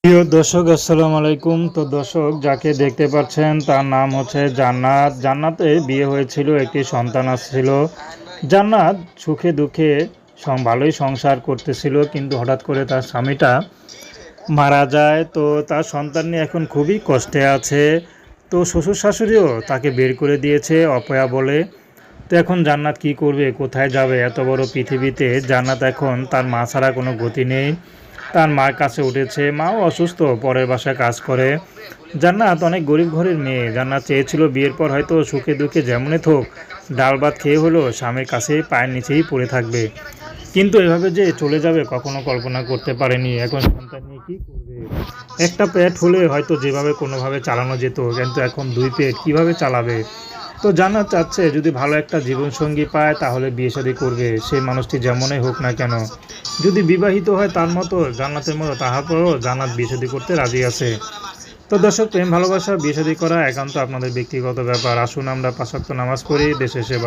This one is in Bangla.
প্রিয় দর্শক আসসালামু আলাইকুম। তো দর্শক যাকে দেখতে পাচ্ছেন তার নাম হচ্ছে জান্নাত। জান্নাতে বিয়ে হয়েছিল, একটি সন্তান আসছিল। জান্নাত সুখে দুঃখে ভালোই সংসার করতেছিল, কিন্তু হঠাৎ করে তার স্বামীটা মারা যায়। তো তার সন্তান নিয়ে এখন খুবই কষ্টে আছে। তো শ্বশুর শাশুড়িও তাকে বের করে দিয়েছে অপয়া বলে। তো এখন জান্নাত কি করবে, কোথায় যাবে? এত বড় পৃথিবীতে জান্নাত এখন তার মা ছাড়া কোনো গতি নেই। তার মার কাছে উঠেছে, মাও অসুস্থ, পরের বাসায় কাজ করে। জান্নাত অনেক গরিব ঘরের মেয়ে। জান্নাত চেয়েছিল বিয়ের পর হয়তো সুখে দুঃখে যেমনই থাক, ডাল ভাত খেয়ে হলো স্বামীর কাছে পায়ের নিচেই পড়ে থাকবে। কিন্তু এভাবে যে চলে যাবে কখনো কল্পনা করতে পারেনি। এখন সন্তান নিয়ে কী করবে? একটা পেট হলে হয়তো যেভাবে কোনোভাবে চালানো যেত, কিন্তু এখন দুই পেট কিভাবে চালাবে? তো জান্নাত চাচ্ছে যদি ভালো একটা জীবনসঙ্গী পায় তাহলে বিয়ে শাদী করবে, সেই মানুষটি যেমনই হোক না কেন। যদি বিবাহিত হয় তার মতো, জান্নাতের মতো, তারপরও জান্নাত বিয়ে শাদী করতে রাজি আছে। তো দর্শক, প্রেম ভালোবাসা বিয়ে শাদী করা একান্ত আপনাদের ব্যক্তিগত ব্যাপার। আসুন আমরা ৫ ওয়াক্ত নামাজ পড়ি, দেশের সেবা